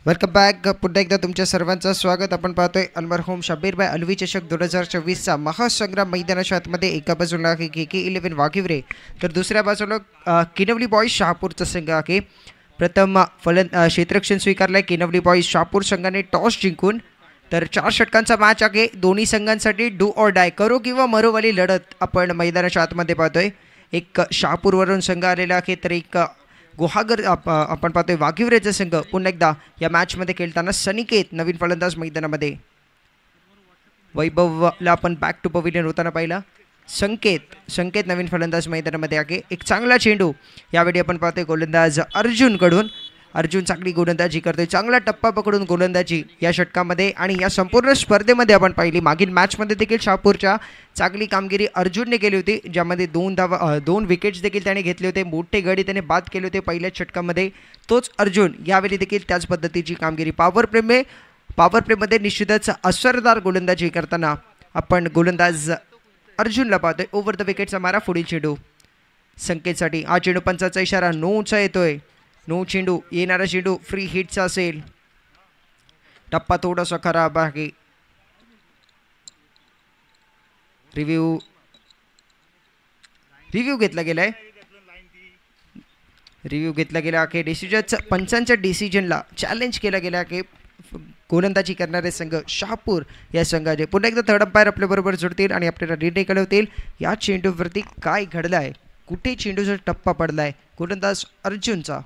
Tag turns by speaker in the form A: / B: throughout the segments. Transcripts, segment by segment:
A: Welcome back. पुन्हा एकदा तुमच्या सर्वांचं स्वागत. आपण पाहतोय अल्मरहूम शब्बीर बाय अलवी चषक 2024चा महासंग्राम मैदानाच्या आतमध्ये एका बाजूला आहे KK11 वाघिवरे, तर दुसऱ्या बाजूला किनवली बॉईज शहापूरचा संघ आहे. प्रथम क्षेत्ररक्षण स्वीकारलाय किनवली बॉईज शहापूर संघाने टॉस जिंकून. तर 4 षटकांचा मॅच आहे. दोन्ही संघांसाठी डू ऑर डाय, करो किंवा मरोवाली लढत आपण मैदानाच्या आतमध्ये पाहतोय. एक शहापूरवरून संघ आलेला आहे, तर एक गुहागर आपण पाहतोय वाघिवरेचा संघ पुन्हा एकदा या मॅचमध्ये खेळताना. सनिकेत नवीन फलंदाज मैदानामध्ये. वैभवला आपण बॅक टू पवेलियन होताना पाहिला. संकेत नवीन फलंदाज मैदानामध्ये आहे. एक चांगला चेंडू यावेळी आपण पाहतोय गोलंदाज अर्जुनकडून. अर्जुन चांगली गोलंदाजी करतोय, चांगला टप्पा पकडून गोलंदाजी या षटकामध्ये. आणि या संपूर्ण स्पर्धेमध्ये आपण पाहिली, मागील मॅचमध्ये देखील शहापूरच्या चांगली कामगिरी अर्जुनने केली होती, ज्यामध्ये 2 विकेट्स देखील त्याने घेतले होते. मोठे गडी त्याने बाद केले होते पहिल्याच षटकामध्ये. तोच अर्जुन यावेळी देखील त्याच पद्धतीची कामगिरी. पॉवर प्लेमध्ये निश्चितच असरदार गोलंदाजी करताना आपण गोलंदाज अर्जुनला पाहतोय. ओव्हर द विकेटचा मारा. पुढील चेंडू संकेतसाठी. हा चेंडू पंचाचा इशारा नोचा येतोय. नो चेंडू. येणारा चेंडू फ्री हिटचा असेल. टप्पा थोडासा खराब आहे. रिव्ह्यू घेतला गेलाय. रिव्ह्यू घेतला गेला आहे. पंचांच्या डिसिजनला चॅलेंज केला गेला आहे. गोलंदाजी करणारे संघ शहापूर या संघाचे पुन्हा एकदा थर्ड अंपायर आपल्याबरोबर जोडतील आणि आपल्याला निर्णय कळवतील या चेंडूवरती काय घडलं आहे, कुठे चेंडूचा टप्पा पडला आहे. गोलंदाज अर्जुनचा.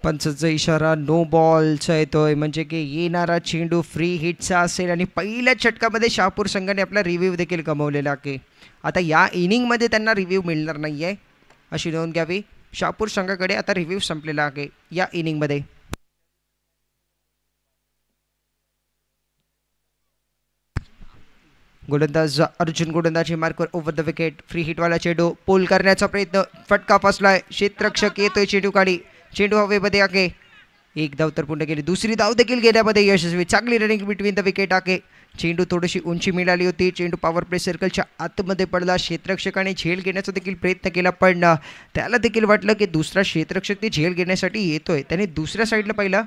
A: पंचाचा इशारा नो बॉलचा येतोय, म्हणजे की येणारा चेंडू फ्री हिटचा असेल. आणि पहिल्या षटकामध्ये शहापूर संघाने आपला रिव्ह्यू देखील गमावलेला आहे. आता या इनिंगमध्ये त्यांना रिव्ह्यू मिळणार नाही आहे अशी नोंद घ्यावी. शहापूर संघाकडे आता रिव्ह्यू संपलेला आहे या इनिंगमध्ये. गोलंदाज अर्जुन गोलंदाजी मार्कर ओव्हर द विकेट. फ्री हिटवाला चेंडू पोल करण्याचा प्रयत्न. फटका फसलाय. क्षेत्ररक्षक येतोय चेंडू काढी. चेंडू हवेमध्ये आहे. एक धाव तर पूर्ण केली. दुसरी धाव देखील घेण्यामध्ये यशस्वी. चांगली रनिंग बिटवीन द विकेट आहे. चेंडू थोडीशी उंची मिळाली होती. चेंडू पॉवर प्ले सर्कलच्या आतमध्ये पडला. क्षेत्ररक्षकाने झेल घेण्याचा देखील प्रयत्न केला, पण त्याला देखील वाटलं की दुसरा क्षेत्ररक्षक ते झेल घेण्यासाठी येतोय. त्याने दुसऱ्या साईडला पाहिला.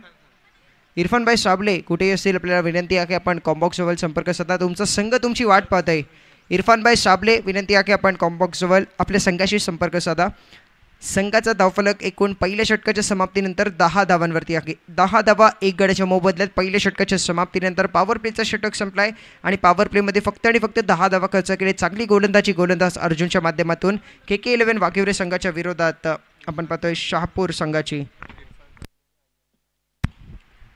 A: इरफान भाई साबले कुठेही असतील, आपल्याला विनंती आहे की आपण कॉम्बॉक्स जवळ संपर्क साधा. तुमचा संघ तुमची वाट पाहत आहे. इरफान भाई साबले, विनंती आहे की आपण कॉम्बॉक्स जवळ आपल्या संघाशी संपर्क साधा. संघाचा धावफलक एकूण पहिल्या षटकाच्या समाप्तीनंतर 10 धावांवरती आहे. 10 धावा 1 गड्याच्या मोबदल्यात. पहिल्या षटकाच्या समाप्तीनंतर पॉवर प्लेचा षटक संपलाय आणि पॉवर प्लेमध्ये फक्त आणि फक्त 10 धावा खर्च केले. चांगली गोलंदाजी गोलंदाज अर्जुनच्या माध्यमातून KK11 वाघिवरे संघाच्या विरोधात आपण पाहतोय शहापूर संघाची.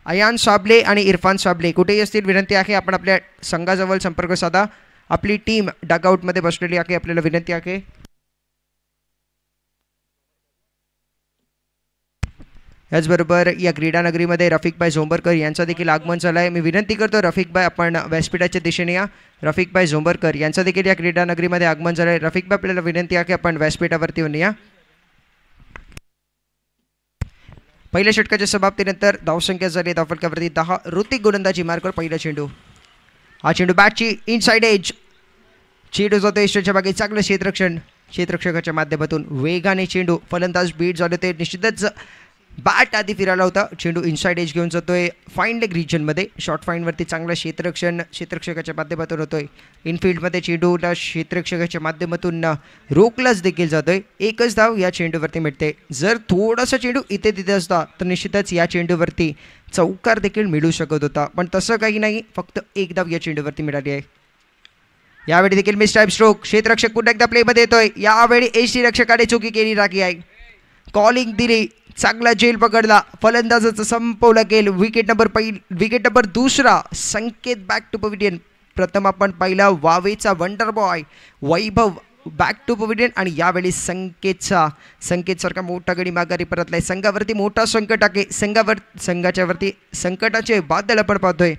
A: अयान साबले आणि इरफान साबले कुठेही असतील, विनंती आहे आपण आपल्या संघाजवळ संपर्क साधा. आपली टीम डगआउटमध्ये बसलेली आहे, आपल्याला विनंती आहे. याचबरोबर या क्रीडानगरीमध्ये रफिकभाई झोंबरकर यांचा देखील आगमन झालं आहे. मी विनंती करतो रफिकभाई आपण व्यासपीठाच्या दिशेने या. रफिकभाई झोंबरकर यांचा देखील या क्रीडानगरीमध्ये आगमन झालं आहे. रफिकभाई, आपल्याला विनंती आहे की आपण व्यासपीठावरती येऊन या. पहिल्या षटकाच्या समाप्तीनंतर धावसंख्या झाली धावफलकावरती 10. ऋतिक गोलंदाजी मार्कर. पहिला चेंडू. हा चेंडू बॅटची इनसाइड एज. चेंडू जातो यशाच्या मागे. चांगलं क्षेत्ररक्षकाच्या माध्यमातून वेगाने चेंडू फलंदाज बीट झाले ते. निश्चितच बॅट आधी फिरायला होता. चेंडू इनसाइड एज घेऊन जातोय फाईन लेग रिजनमध्ये. शॉर्ट फाईनवरती चांगलं क्षेत्ररक्षकाच्या माध्यमातून होतोय. इनफिल्डमध्ये चेंडूला क्षेत्ररक्षकाच्या माध्यमातून रोखलाच देखील जातोय. एकच धाव या चेंडूवरती मिळते. जर थोडासा चेंडू इथे तिथे असता तर निश्चितच या चेंडूवरती चौकार देखील मिळू शकत होता, पण तसं काही नाही. फक्त एक धाव या चेंडूवरती मिळाली आहे. यावेळी देखील मिस टाईप स्ट्रोक. क्षेत्ररक्षक पुन्हा एकदा प्लेमध्ये येतोय. यावेळी एसी रक्षकाने चुकी केली राखी आहे. कॉलिंग दिली. चांगला झेल पकडला. फलंदाजाचं संपवला गेल. Wicket number 2 Sanket back to pavilion. प्रथम आपण पाहिला वावेचा wonder boy Vaibhav back to pavilion आणि यावेळी संकेतसारखा मोठा गडी माघारी परतलाय. संघावरती मोठा संकट आहे. संघाच्यावरती संकटाचे बादल आपण पाहतोय.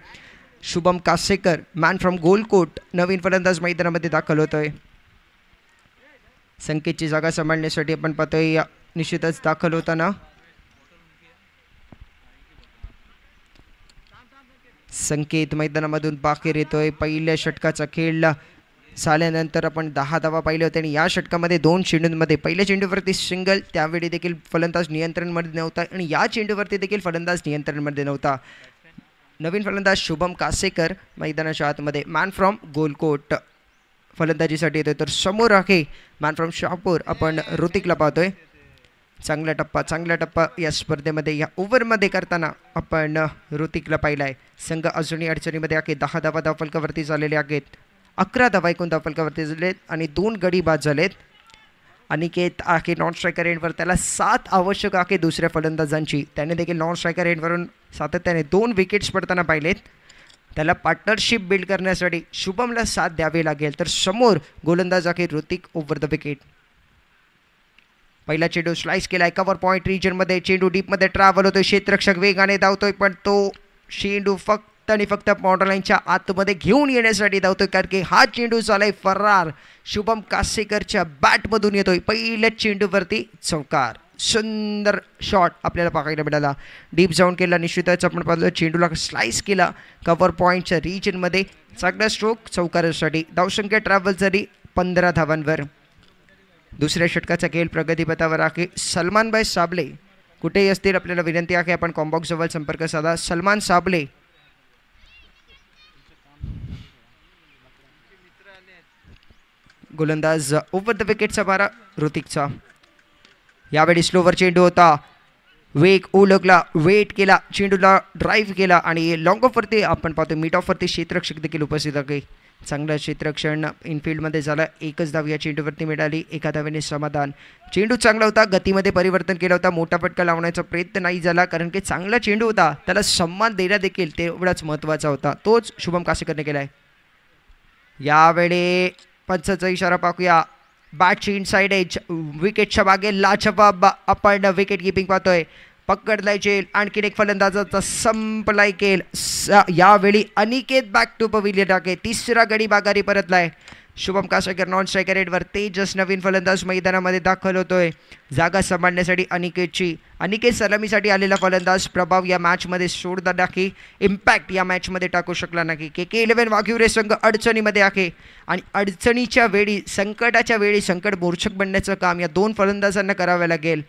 A: शुभम कासेकर मॅन फ्रॉम गोलकोट नवीन फलंदाज मैदानामध्ये दाखल होतोय. संकेतची जागा सांभाळण्यासाठी आपण पाहतोय निश्चितच दाखल होताना संकेत मैदानामधून बाहेर येतोय. पहिल्या षटकाचा खेळ झाल्यानंतर आपण 10 धावा पाहिले होते आणि या षटकामध्ये 2 चेंडूंमध्ये पहिल्या चेंडूवरती सिंगल, त्यावेळी देखील फलंदाज नियंत्रणमध्ये नव्हता आणि या चेंडूवरती देखील फलंदाज नियंत्रणमध्ये नव्हता. नवीन फलंदाज शुभम कासेकर मैदानाच्या आतमध्ये मॅन फ्रॉम गोलकोट फलंदाजीसाठी येतोय. तर समोर आहे मॅन फ्रॉम शहापूर आपण ऋतिकला पाहतोय. चांगला टप्पा या स्पर्धेमध्ये या ओव्हरमध्ये करताना आपण ऋतिकला पाहिला आहे. संघ अजूनही अडचणीमध्ये आहे. 10 धावा धावफलकावरती झालेले आहेत. 11 धावा एकूण धावफलकावरती झालेत आणि 2 गडी बाद झालेत. अनिकेत आहे नॉन स्ट्रायकर एंडवर, त्याला 7 आवश्यक आहे दुसऱ्या फलंदाजांची. त्याने देखील नॉन स्ट्रायकर एंडवरून सातत्याने 2 विकेट्स पडताना पाहिलेत. त्याला पार्टनरशिप बिल्ड करण्यासाठी शुभमला साथ द्यावी लागेल. तर समोर गोलंदाज आहे ऋतिक ओव्हर द विकेट. पहिला चेंडू स्लाइस केलाय कव्हर पॉईंट रिजनमध्ये. चेंडू डीपमध्ये ट्रॅव्हल होतोय. क्षेत्ररक्षक वेगाने धावतोय पण तो चेंडू फक्त आणि फक्त बॉर्डरलाईनच्या आतमध्ये घेऊन येण्यासाठी धावतोय, कारण की हा चेंडू झालाय फरार. शुभम कासेकरच्या बॅटमधून येतोय. पहिल्या चेंडूवरती चौकार. सुंदर शॉट आपल्याला पाहायला मिळाला. डीप जाऊन केला निश्चितच. आपण पाहिलं चेंडूला स्लाइस केला कव्हर पॉईंटच्या रिजनमध्ये. चांगला स्ट्रोक चौकारासाठी. धावसंख्या ट्रॅव्हल झाली 15 धावांवर. दुसऱ्या षटकाचा खेळ प्रगतीपथावर आहे. सलमानभाई साबले कुठेही असतील आपल्याला विनंती आहे आपण कॉम्बॉक्स जवळ संपर्क साधा. सलमान साबले गोलंदाज ओव्हर द विकेटचा मारा ऋतिकचा. यावेळी स्लोवर चेंडू होता. वेग ओळखला, वेट केला, चेंडूला ड्राईव्ह केला आणि लॉंग ऑफवरती आपण पाहतो मिड ऑफवरती क्षेत्ररक्षक देखील उपस्थित आहे. चांगलं क्षेत्ररक्षण इनफिल्डमध्ये झालं. 1च धाव या चेंडूवरती मिळाली. 1 धावेने समाधान. चेंडू चांगला होता. गतीमध्ये परिवर्तन केलं होता. मोठा फटका लावण्याचा प्रयत्न नाही झाला, कारण की चांगला चेंडू होता. त्याला सन्मान देणं देखील तेवढाच महत्त्वाचा होता. तोच शुभम कासेकरने केला आहे. यावेळी पंचाचा इशारा पाहूया. बॅटची इनसाइड एज. विकेटच्या मागे लाजवाब आपण विकेट किपिंग पाहतोय. पकडलाय जेल. आणखीन एक फलंदाजाचा संपलाय केल. यावेळी अनिकेत बॅक टू पविलियन टाके. 3रा गडी बागारी परतलाय. शुभम कासेकर नॉन स्ट्रायकर एंडवर. तेजस नवीन फलंदाज मैदानामध्ये दाखल होतोय. जागा सांभाळण्यासाठी अनिकेतची. अनिकेत सलामीसाठी आलेला फलंदाज. प्रभाव या मॅचमध्ये सोडला नाही. इम्पॅक्ट या मॅचमध्ये टाकू शकला नाही. KK11 वाघिवरे संघ अडचणीमध्ये आहे आणि अडचणीच्या वेळी, संकटाच्या वेळी संकट मोर्चक बनण्याचं काम या 2 फलंदाजांना करावं लागेल.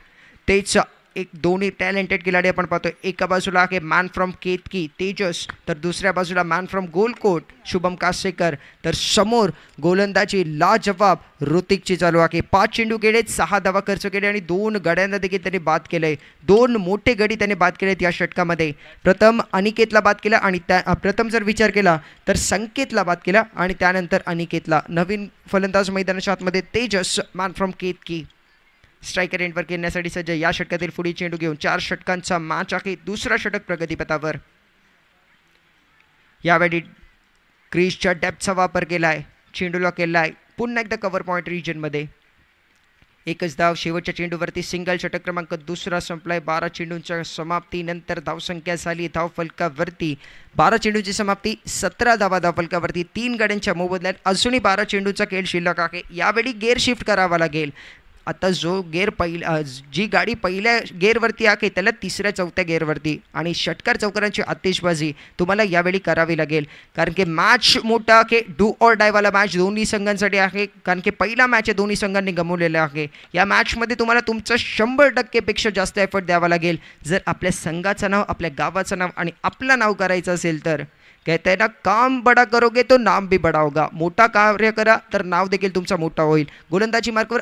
A: तेच एक दोन्ही टॅलेंटेड खिलाडी आपण पाहतोय. एका बाजूला आहे मॅन फ्रॉम केतकी तेजस, तर दुसऱ्या बाजूला मॅन फ्रॉम गोलकोट शुभम कासेकर. तर समोर गोलंदाजी लाजवाब ऋतिकची चालू आहे. 5 चेंडू केलेत, 6 धावा खर्च केले आणि 2 गड्यांना देखील त्यांनी बाद केलंय. 2 मोठे गडी त्याने बाद केलेत या षटकामध्ये. प्रथम अनिकेतला बाद केला आणि प्रथम जर विचार केला तर संकेतला बाद केला आणि त्यानंतर अनिकेतला. नवीन फलंदाज मैदानाच्या आतमध्ये Tejas man from Ketki. Striker एंडवर खेळण्यासाठी सज्ज. या षटकातील पुढील चेंडू घेऊन 4 षटकांचा मॅच आहे. 2रा षटक प्रगतीपथावर. यावेळी क्रीजच्या डेप्थचा वापर केलाय. चेंडूला केलाय पुन्हा एकदा कव्हर पॉईंट रिजनमध्ये. 1च धाव. शेवटच्या चेंडूवरती सिंगल. षटक क्रमांक 2 संपलाय. 12 चेंडूंच्या समाप्तीनंतर धावसंख्या झाली धावफलकावरती 12 चेंडूंची समाप्ती 17 धावा धावफलकावरती. 3 गड्यांच्या मोबदल्यात अजूनही 12 चेंडूचा खेळ शिल्लक आहे. यावेळी गेअर शिफ्ट करावा लागेल. आता जो गेअर जी गाडी पहिल्या गेअरवरती आहे त्याला 3ऱ्या-4थ्या गेअरवरती आणि षटकार चौकारांची आतिषबाजी तुम्हाला यावेळी करावी लागेल, कारण की मॅच मोठा आहे. डू ऑर डायवाला मॅच दोन्ही संघांसाठी आहे, कारण की पहिला मॅच आहे दोन्ही संघांनी गमावलेला आहे. या मॅचमध्ये तुम्हाला तुमचं 100%पेक्षा जास्त एफर्ट द्यावा लागेल जर आपल्या संघाचं नाव, आपल्या गावाचं नाव आणि आपलं नाव करायचं असेल तर. कहते हैं ना, काम बड़ा करोगे तो नाम भी बड़ा होगा. मोठा कार्य करा तर नाव देखील तुमचा मोठा होईल. गोलंदाजी मार्कवर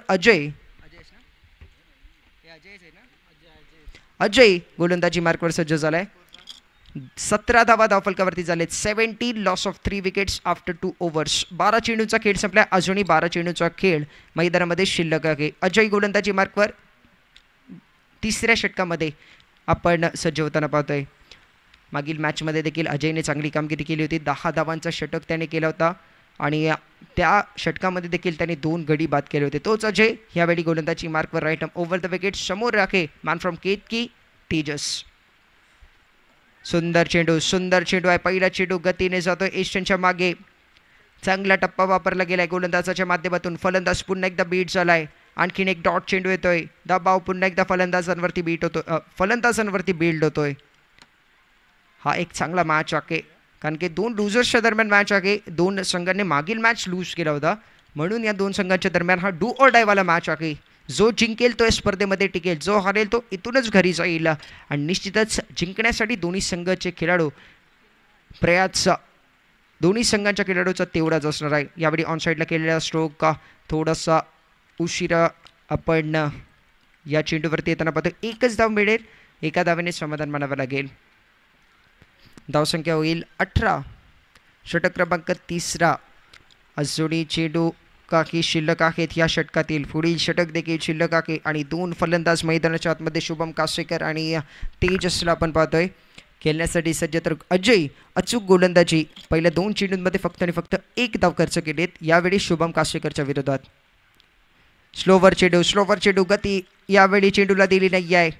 A: अजय गोलंदाजी मार्कवर सज्ज झालाय. 17 धावा धावफलकावरती झालेत. 17 loss of 3 wickets after 2 overs. 12 चेंडूचा खेळ संपला. अजूनही 12 चेंडूचा खेळ मैदानामध्ये शिल्लक आहे. अजय गोलंदाजी मार्कवर 3ऱ्या षटकामध्ये आपण सज्ज होताना पाहतोय. मागील मॅचमध्ये देखील अजयने चांगली कामगिरी केली होती. 10 धावांचा षटक त्याने केला होता आणि त्या षटकामध्ये देखील त्याने 2 गडी बाद केले होते. तोच अजय यावेळी गोलंदाजी मार्कवर right arm over the wicket. समोर राखे मॅन फ्रॉम केतकी तेजस. सुंदर चेंडू आहे. पहिला चेंडू गतीने जातोय एस्टनच्या मागे. चांगला टप्पा वापरला गेलाय गोलंदाजाच्या माध्यमातून. फलंदाज पुन्हा एकदा बीट झालाय. आणखीन एक डॉट चेंडू येतोय. दबाव पुन्हा एकदा फलंदाजांवरती बिल्ड होतोय. हा एक चांगला मॅच आहे. कारण की 2 लुझर्सच्या दरम्यान मॅच आहे. 2 संघांनी मागील मॅच लूज केला होता, म्हणून या 2 संघांच्या दरम्यान हा डू ऑर डायवाला मॅच आहे. जो जिंकेल तो या स्पर्धेमध्ये टिकेल, जो हारेल तो इथूनच घरी जाईल. आणि निश्चितच जिंकण्यासाठी दोन्ही संघाचे खेळाडू प्रयास दोन्ही संघांच्या खेळाडूचा तेवढाच असणार आहे. यावेळी ऑनसाईडला केलेला स्ट्रोक थोडासा उशिरा आपण या चेंडूवरती येताना पाहतो. एकच धाव मिळेल, एका धावेने समाधान मानावं लागेल. धावसंख्या होईल 18. षटक क्रमांक 3. अजूनही चेंडू काही शिल्लक आहेत या षटकातील. पुढील षटक देखील शिल्लक आहे आणि 2 फलंदाज मैदानाच्या आतमध्ये शुभम कासेकर आणि तेजसला आपण पाहतोय खेळण्यासाठी सज्ज. तर अजय अचूक गोलंदाजी. पहिल्या 2 चेंडूंमध्ये फक्त आणि फक्त 1 धाव खर्च केलेत यावेळी शुभम कासेकरच्या विरोधात. स्लोवर चेंडू गती यावेळी चेंडूला दिली नाही आहे.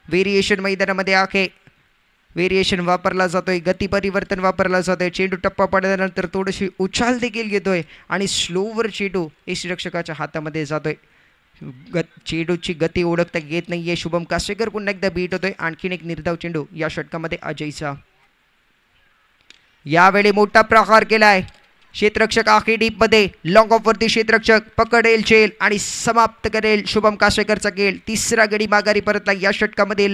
A: व्हेरिएशन मैदानामध्ये आहे, व्हेरिएशन वापरला जातोय, गती परिवर्तन वापरला जातोय. चेंडू टप्पा पडल्यानंतर थोडीशी उछाल देखील घेतोय आणि स्लोवर चेंडू यष्टिरक्षकाच्या हातामध्ये जातोय. चेंडूची गती ओळखता येत नाहीये. शुभम कासेकर पुन्हा एकदा बीट होतोय. आणखीन एक निर्धाव चेंडू या षटकामध्ये अजयचा. यावेळी मोठा प्रहार केलाय. क्षेत्ररक्षक आहे डीपमध्ये. लॉंग ऑफवरती क्षेत्ररक्षक पकडेल चेल आणि समाप्त करेल शुभम कासेकरचा खेळ. 3रा गडी माघारी परतला या षटकामध्ये.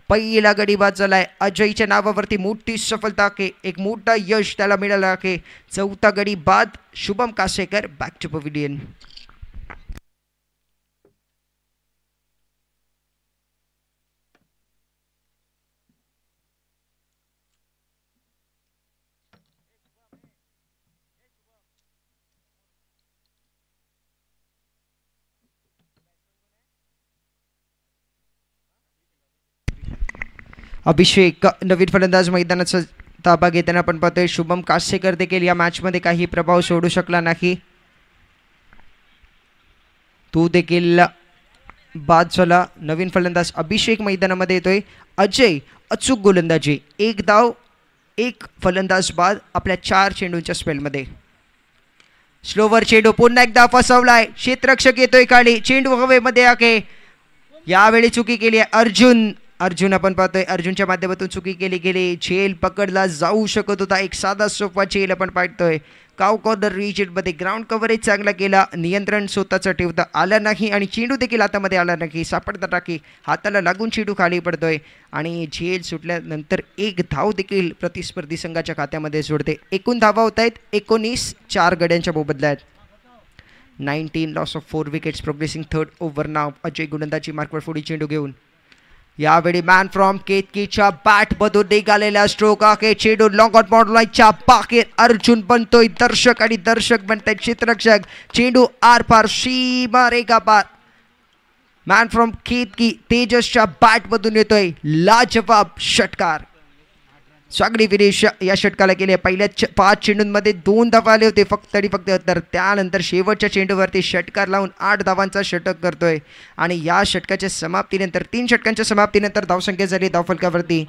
A: पहिला गडी बाद झालाय. अजयच्या नावावरती मोठी सफलता आहे, एक मोठा यश त्याला मिळालं आहे. 4था गडी बाद. Shubham Kasekar back to pavilion. Abhishek नवीन फलंदाज मैदानाचा ताबा घेताना आपण पाहतोय. शुभम कासेकर देखील या मॅचमध्ये काही प्रभाव सोडू शकला नाही, तो देखील बाद झाला. नवीन फलंदाज अभिषेक मैदानामध्ये येतोय. अजय अचूक गोलंदाजी. 1 धाव 1 फलंदाज बाद आपल्या 4 चेंडूंच्या स्पेलमध्ये. स्लोवर चेंडू पुन्हा एकदा फसवलाय. क्षेत्ररक्षक येतोय खाली. चेंडू हवेमध्ये आहे. यावेळी चुकी केली आहे अर्जुन आपण पाहतोय. अर्जुनच्या माध्यमातून चुकी केली गेली. झेल पकडला जाऊ शकत होता. एक साधा सोपा झेल आपण पाहतोय. काव कॉर्नर रिजनमध्ये ग्राउंड कव्हरेज चांगला केला. नियंत्रण स्वतःचं ठेवता आलं नाही आणि चेंडू देखील हातामध्ये आला नाही. सापडता टाकी हाताला लागून चेंडू खाली पडतोय आणि झेल सुटल्यानंतर 1 धाव देखील प्रतिस्पर्धी संघाच्या खात्यामध्ये जोडते. एकूण धावा होत आहेत 19. 4 गड्यांच्या मोबदल्यात. 19 loss of 4 wickets. Progressing 3rd over नाव. अजय गोलंदाजी मार्कवर पुढील चेंडू घेऊन. यावेळी मॅन फ्रॉम केतकीच्या बॅट मधून निघालेला स्ट्रोक आहे. चेंडू लॉंग ऑन बॉर्डर लाईनच्या बाहेर. अर्जुन बनतोय दर्शक आणि दर्शक बनतायत क्षेत्ररक्षक. चेंडू आर पार सीमा रेखा पार. मॅन फ्रॉम केतकी तेजसच्या बॅट मधून येतोय लाजवाब षटकार. चांगली फिनिश या षटकाला केली. पहिल्या 5 चेंडूंमध्ये 2 धावा आले होते फक्त आणि फक्त. तर त्यानंतर शेवटच्या चेंडूवरती षटकार लावून 8 धावांचा षटक करतोय आणि या षटकाच्या समाप्तीनंतर 3 षटकांच्या समाप्तीनंतर धावसंख्या झाली धावफलकावरती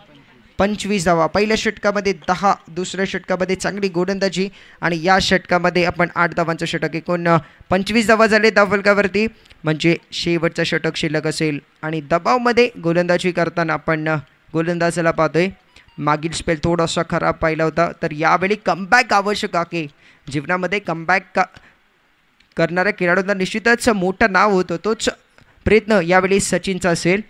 A: 25 धावा. पहिल्या षटकामध्ये 10, दुसऱ्या षटकामध्ये चांगली गोलंदाजी आणि या षटकामध्ये आपण 8 धावांचं षटक. एकूण 25 धावा झाले धावफलकावरती. म्हणजे शेवटचं षटक शिल्लक असेल आणि दबावमध्ये गोलंदाजी करताना आपण गोलंदाजाला पाहतोय. मागील स्पेल थोडासा खराब पाहिला होता. तर यावेळी कमबॅक आवश्यक आहे. जीवनामध्ये कमबॅक करणाऱ्या खेळाडूंना निश्चितच मोठं नाव होतं. तोच प्रयत्न यावेळी सचिनचा असेल.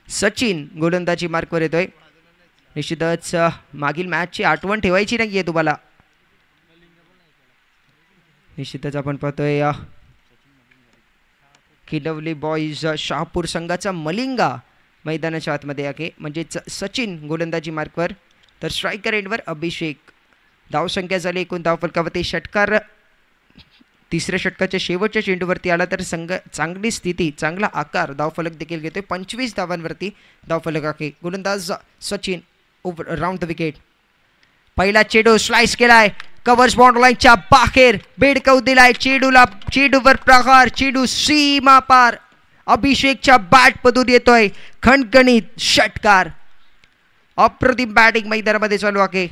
A: सचिन गोलंदाजी मार्कवर येतोय. निश्चितच मागील मॅचची आठवण ठेवायची नाही आहे तुम्हाला. निश्चितच आपण पाहतोय किलवली बॉईज शहापूर संघाचा मलिंगा मैदानाच्या आतमध्ये आहे. म्हणजेच सचिन गोलंदाजी मार्कवर. तर स्ट्रायकर एंडवर अभिषेक. धावसंख्या झाली एकूण धावफलकावरती. षटकार 3ऱ्या षटकाच्या शेवटच्या चेंडूवरती आला तर संघ चांगली स्थिती, चांगला आकार धावफलक देखील घेतोय. 25 धावांवरती धावफलक आहे. गोलंदाज Sachin over round the wicket. पहिला चेंडू स्लाइस केलाय. कव्हर्स बॉन्ड लाईनच्या बाहेर बेडकवू दिलाय. चेंडूवर प्रहार. चेंडू सीमा पार. अभिषेकच्या बॅट मधून येतोय खणखणीत षटकार. अप्रतिम बॅटिंग मैदानामध्ये चालू आहे.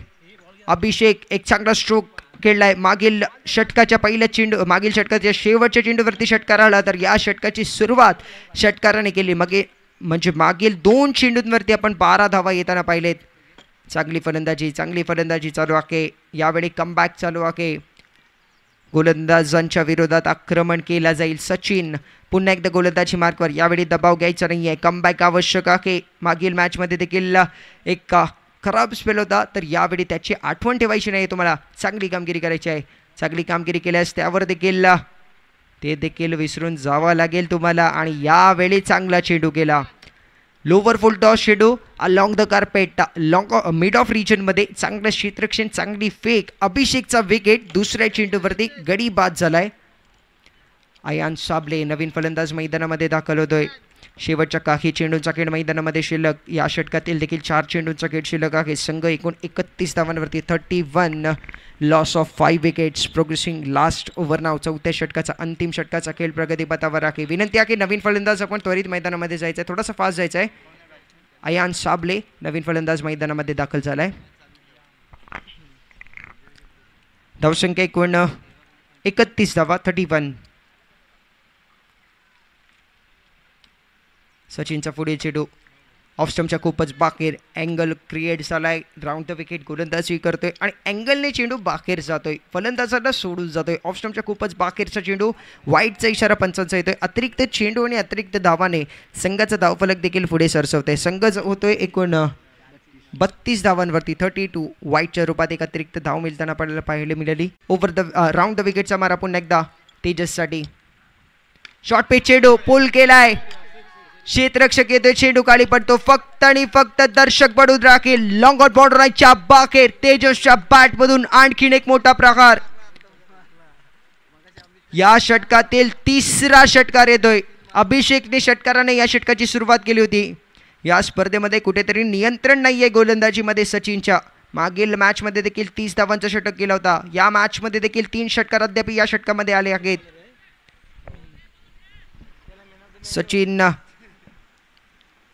A: अभिषेक एक चांगला स्ट्रोक खेळलाय. मागील षटकाच्या शेवटच्या चेंडूवरती षटकार आला तर या षटकाची सुरुवात षटकाराने केली. मग म्हणजे मागील 2 चेंडूंवरती आपण 12 धावा येताना पाहिलेत. चांगली फलंदाजी चालू आहे. यावेळी कमबॅक चालू आहे. गोलंदाजांच्या विरोधात आक्रमण केला जाईल. सचिन पुन्हा एकदा गोलंदाजी मार्कवर. यावेळी दबाव घ्यायचा नाही आहे. कमबॅक आवश्यक आहे. मागील मॅचमध्ये देखील एक खराब स्पेल होता, तर यावेळी त्याची आठवण ठेवायची नाही. तुम्हाला चांगली कामगिरी करायची आहे. चांगली कामगिरी केल्यास त्यावर देखील ते देखील विसरून जावं लागेल तुम्हाला. आणि यावेळी चांगला चेंडू केला. लोवर फुल टॉस चेंडू along the carpet, long mid of रिजनमध्ये चांगलं क्षेत्ररक्षण, चांगली फेक. अभिषेकचा विकेट दुसऱ्या चेंडूवरती गडी बाद झालाय. अयान साबले नवीन फलंदाज मैदानामध्ये दाखल होतोय. शेवटच्या काही चेंडूंचा खेळ मैदानामध्ये शिल्लक. या षटकातील देखील 4 चेंडूंचा खेळ शिल्लक आहे. संघ एकूण 31 धावांवरती 31, loss of 5 wickets. Progressing last over नाव. चौथ्या षटकाचा अंतिम षटकाचा खेळ प्रगतीपथावर आहे. विनंती आहे की नवीन फलंदाज आपण त्वरित मैदानामध्ये जायचं आहे, थोडासा फास्ट जायचं आहे. अयान साबले नवीन फलंदाज मैदानामध्ये दाखल झालाय. धावसंख्या एकूण 31 धावा 31. सचिनचा पुढील चेंडू ऑफस्टमच्या खूपच बाहेर. अँगल क्रिएट झालाय. राऊंड द विकेट गोलंदाजी करतोय आणि अँगलने चेंडू बाहेर जातोय. फलंदाजाला सोडून जातोय. ऑफस्टमच्या खूपच बाहेरचा चेंडू. वाईटचा इशारा पंचांचा येतोय. अतिरिक्त चेंडू आणि अतिरिक्त धावाने संघाचा धावफलक देखील पुढे सरसवतोय. संघ होतोय एकूण 32 धावांवरती 32. वाईटच्या रूपात एक अतिरिक्त धाव मिळताना आपल्याला पाहायला मिळाली. ओव्हर द राऊंड द विकेटचा मारा पुन्हा एकदा तेजससाठी. शॉर्ट पेच चेंडू पुल केलाय. क्षेत्ररक्षक येतोय. चेंडू खाली पडतो. फक्त आणि फक्त दर्शक पडून राखील. लॉंग आउट बॉर्डरच्या बाहेर तेजसच्या बॅटमधून आणखीन एक मोठा प्रहार. या षटकातील 3रा षटकार येतोय. अभिषेकने षटकाराने या षटकाची सुरुवात केली होती. या स्पर्धेमध्ये कुठेतरी नियंत्रण नाहीये गोलंदाजीमध्ये सचिनच्या. मागील मॅचमध्ये देखील 30 धावांचा षटक केला होता. या मॅचमध्ये देखील 3 षटकार अद्याप या षटकामध्ये आले आहेत. सचिन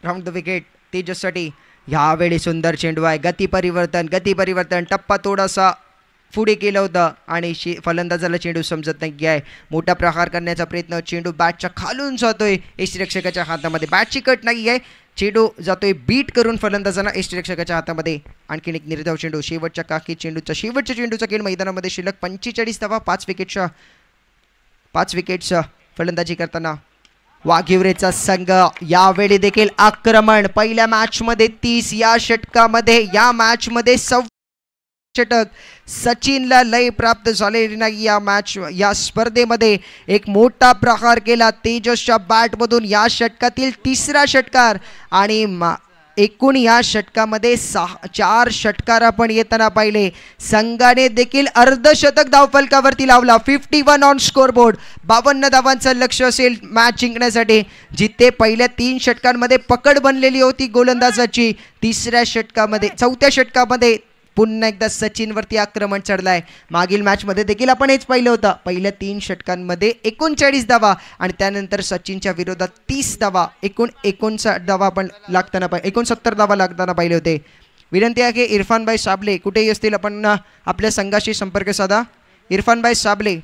A: राऊंड द विकेट तेजससाठी. ह्यावेळी सुंदर चेंडू आहे. गती परिवर्तन. टप्पा थोडासा पुढे केला होता आणि फलंदाजाला चेंडू समजत नाही आहे. मोठा प्रहार करण्याचा प्रयत्न. चेंडू बॅटच्या खालून जातोय यष्टिरक्षकाच्या हातामध्ये. बॅटची कट नाही आहे. चेंडू जातोय बीट करून फलंदाजाला यष्टिरक्षकाच्या हातामध्ये. आणखीन एक निर्धाव चेंडू. शेवटच्या काही शेवटच्या चेंडूचा खेळ मैदानामध्ये शिल्लक. 45 धावा 5 विकेट्सचा फलंदाजी करताना वाघिवरेचा संघ. यावेळी देखील आक्रमण. पहिल्या मॅचमध्ये 30, या षटकामध्ये या मॅचमध्ये 26 षटक. सचिनला लय प्राप्त झालेली नाही या स्पर्धेमध्ये. एक मोठा प्रहार केला तेजसच्या बॅटमधून. या षटकातील 3रा षटकार आणि एकूण या षटकामध्ये 4 षटकार आपण येताना पाहिले. संघाने देखील अर्धशतक धावफलकावरती लावला. 51 ऑन स्कोरबोर्ड. 52 धावांचं लक्ष असेल मॅच जिंकण्यासाठी. जिथे पहिल्या 3 षटकांमध्ये पकड बनलेली होती गोलंदाजाची, चौथ्या षटकामध्ये पुन्हा एकदा सचिनवरती आक्रमण चढलाय. मागील मॅचमध्ये देखील आपण हेच पाहिलं होतं. पहिल्या 3 षटकांमध्ये 39 धावा आणि त्यानंतर सचिनच्या विरोधात 30 धावा. एकूण 59 धावा आपण 69 धावा लागताना पाहिले होते. विनंती आहे की इरफानभाई साबले कुठेही असतील आपण आपल्या संघाशी संपर्क साधा. इरफानभाई साबले.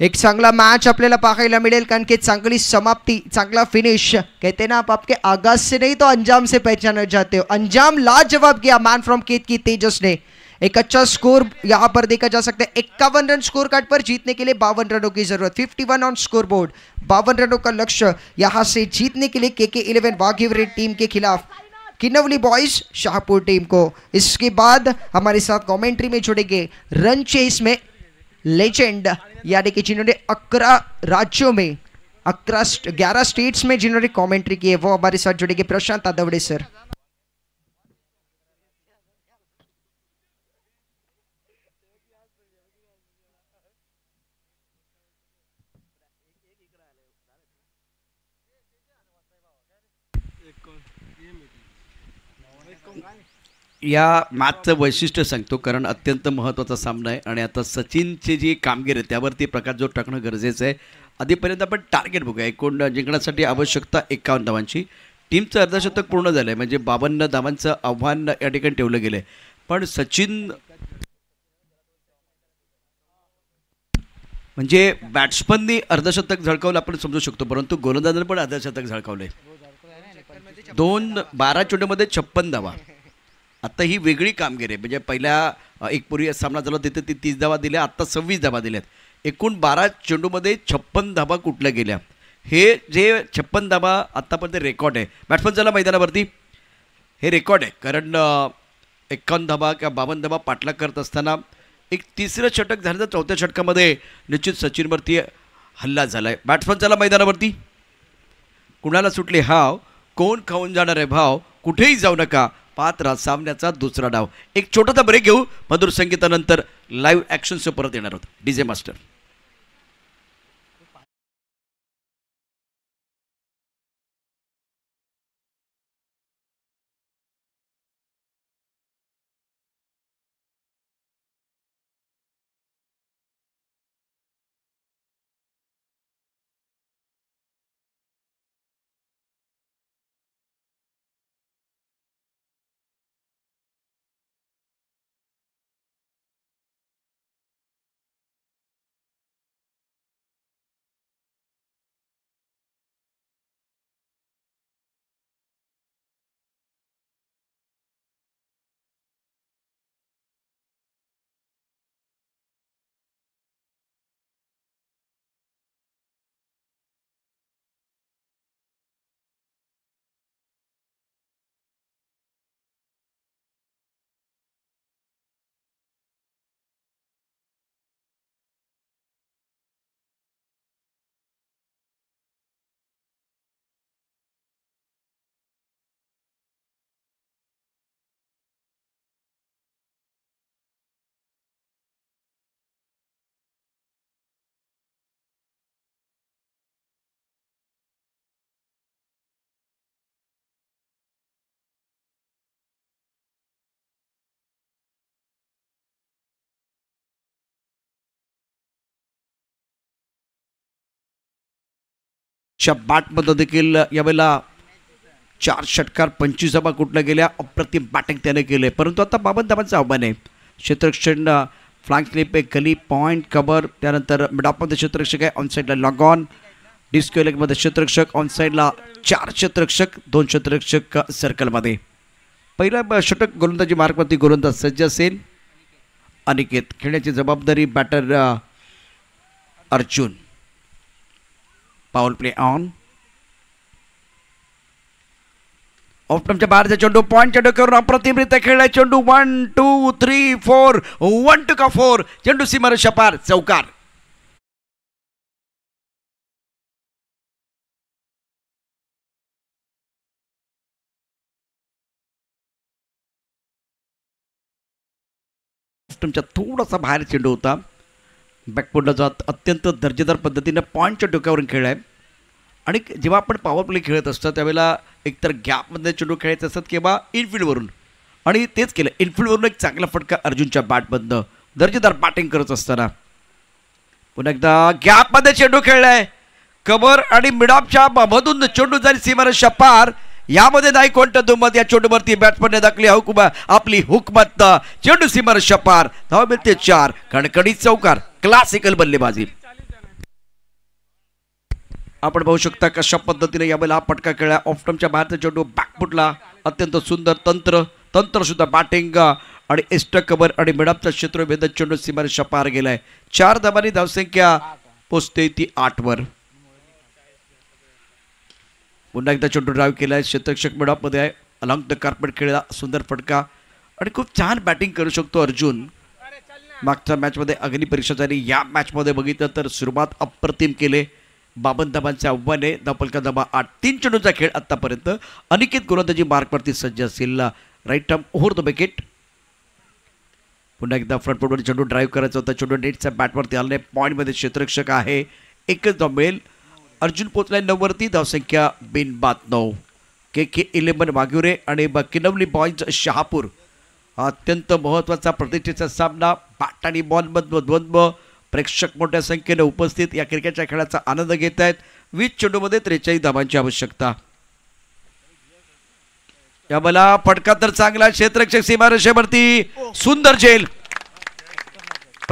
A: एक चांगला मैच आपल्याला पाहायला मिळेल कारण की चांगली समाप्ति, चांगला फिनिश. कहते ना आप आपके आगाज से नहीं तो अंजाम से पहचाने जाते हो. अंजाम लाजवाब किया मैन फ्रॉम केतकी तेजस ने. एक अच्छा स्कोर यहाँ पर देखा जा सकता है. 51 रन स्कोर कार्ड पर जीतने के लिए 52 रनों की जरूरत. 51 ऑन स्कोर बोर्ड. 52 रनों का लक्ष्य यहाँ से जीतने के लिए KK11 वाघिवरे टीम के खिलाफ किनवली बॉयज शाहपुर टीम को. इसके बाद हमारे साथ कमेंट्री में जुड़ेंगे रन चेस में लेजेंड, यानी कि जिन्होंने 11 राज्यों में 11 स्टेट्स में जिन्होंने कमेंट्री की है, वो हमारे साथ जुड़ेंगे प्रशांत आदवड़े सर.
B: या मॅचचं वैशिष्ट्य सांगतो कारण अत्यंत महत्त्वाचा सामना आहे आणि आता सचिनची जी कामगिरी आहे त्यावरती प्रकाशझोत टाकणं गरजेचं आहे. आधीपर्यंत आपण टार्गेट बघूया. एकूण जिंकण्यासाठी आवश्यकता 51 धावांची. टीमचं अर्धशतक पूर्ण झालं आहे म्हणजे 52 धावांचं आव्हान या ठिकाणी ठेवलं गेलं आहे. पण सचिन म्हणजे बॅट्समननी अर्धशतक झळकावलं आपण समजू शकतो, परंतु गोलंदाजाने पण अर्धशतक झळकावले. 12 चेंडूमध्ये 56 धावा. आता ही वेगळी कामगिरी आहे. म्हणजे पहिल्या एक पूर्वी सामना झाला तिथे ती 30 धावा दिल्या, आत्ता 26 धावा दिल्यात. एकूण 12 चेंडूमध्ये 56 धावा कुठल्या गेल्या. हे जे 56 धावा आत्तापर्यंत रेकॉर्ड आहे बॅट्समनला मैदानावरती. हे रेकॉर्ड आहे, कारण 51 धावा किंवा 52 धावा पाठलाग करत असताना एक तिसरं षटक झालं तर चौथ्या षटकामध्ये निश्चित सचिनवरती हल्ला झाला आहे. बॅट्समनला मैदानावरती कुणाला सुटले हाव, कोण खाऊन जाणार आहे भाव, कुठेही जाऊ नका, पात्र सामन्याचा दुसरा डाव. एक छोटासा ब्रेक घेऊ, मधुर संगीतानंतर लाईव्ह ॲक्शनचं परत येणार आहोत. DJ master. च्या बॅटमध्ये देखील यावेळेला 4 षटकार 25 धावा कुठल्या गेल्या. अप्रतिम बॅटिंग त्याने केले, परंतु आता 52 धावांचं आव्हान आहे. क्षेत्ररक्षण फ्लँक स्लिप आहे, गली पॉईंट कव्हर, त्यानंतर मिडऑफमध्ये क्षेत्ररक्षक आहे, ऑनसाईडला लॉग ऑन, डिस्को लेगमध्ये क्षेत्ररक्षक, ऑनसाईडला 4 क्षेत्ररक्षक, 2 क्षेत्ररक्षक सर्कलमध्ये. पहिला षटक गोलंदाजी मार्कवरती गोलंदाज सज्ज असेल. अनिकेत खेळण्याची जबाबदारी बॅटर अर्जुन. पाऊल प्ले ऑन. ऑफटमच्या बाहेरचा चेंडू पॉईंट चेंडू करून अप्रतिमरित्या खेळलाय चेंडू. 1 2 3 4 1 टू का 4 चेंडू सीमारेषा पार, चौकार. ऑफटमच्या थोडासा बाहेर चेंडू होता. बॅकफुटला जात अत्यंत दर्जेदार पद्धतीने पॉईंटच्या डोक्यावरून खेळ आहे. आणि जेव्हा आपण पॉवर प्ले खेळत असतो त्यावेळेला एकतर गॅपमध्ये चेंडू खेळायचे असतात किंवा इनफिल्डवरून, आणि तेच केलं. इनफिल्डवरून एक चांगला फटका अर्जुनच्या बॅटमधनं दर्जेदार बॅटिंग करत असताना. पुन्हा एकदा गॅपमध्ये चेंडू खेळलाय. कव्हर आणि मिडऑफच्या मधून चेंडू जाईल सीमारेषा पार. यामध्ये नाही कोणतं दुमत. या चेंडूवरती बॅट्समनने दाखली आपली हुकमत. चेंडू सीमारेषा पार. धाव मिळते 4. कणकणीत चौकार. क्लासिकल बल्लेबाजी. आपण पाहू शकता कशा पद्धतीने यावेळेला हा पटका खेळला. ऑफटमच्या बाहेरचा चेंडू बॅकफुटला अत्यंत सुंदर तंत्र सुद्धा बॅटिंग आणि एक्स्ट्रा कव्हर आणि मिडऑफचा क्षेत्रभेदक चेंडू सीमारेषा पार गेलाय. 4 धावांनी धावसंख्या पोचते ती 8 वर. पुन्हा एकदा चेंडू ड्राईव्ह केलाय. क्षेत्ररक्षक मिडऑफमध्ये आहे. अलॉंग द कार्पेट खेळला सुंदर फटका आणि खूप छान बॅटिंग करू शकतो अर्जुन. मागच्या मॅचमध्ये अग्निपरीक्षा झाली. या मॅचमध्ये बघितलं तर सुरुवात अप्रतिम केले. 52 धावांचे आव्हान आहे. धावफलका धावा 8. 3 चेंडूचा खेळ आतापर्यंत. अनिकेत गोलंदाजी मार्कवरती सज्ज असेल. Right arm over the wicket. पुन्हा एकदा फ्रंट फुटवर चेंडू ड्राईव्ह करायचा होता. चेंडू नेटच्या बॅटवरती आला नाही. पॉईंटमध्ये क्षेत्ररक्षक आहे. एकच धाव मिळेल. अर्जुन पोचलाय 9 वरती. धावसंख्या बिनबाद 9. KK11 वाघुरे आणि किनवली बॉयज शहापूर. अत्यंत महत्त्वाचा प्रतिष्ठेचा सामना. बॅट आणि बॉलमधलं द्वंद्व. प्रेक्षक मोठ्या संख्येने उपस्थित या क्रिकेटच्या खेळाचा आनंद घेत आहेत. 20 चेंडूमध्ये 43 धावांची आवश्यकता. यावेळेला फटका तर चांगला. क्षेत्ररक्षक सीमारेषेवरती सुंदर झेल.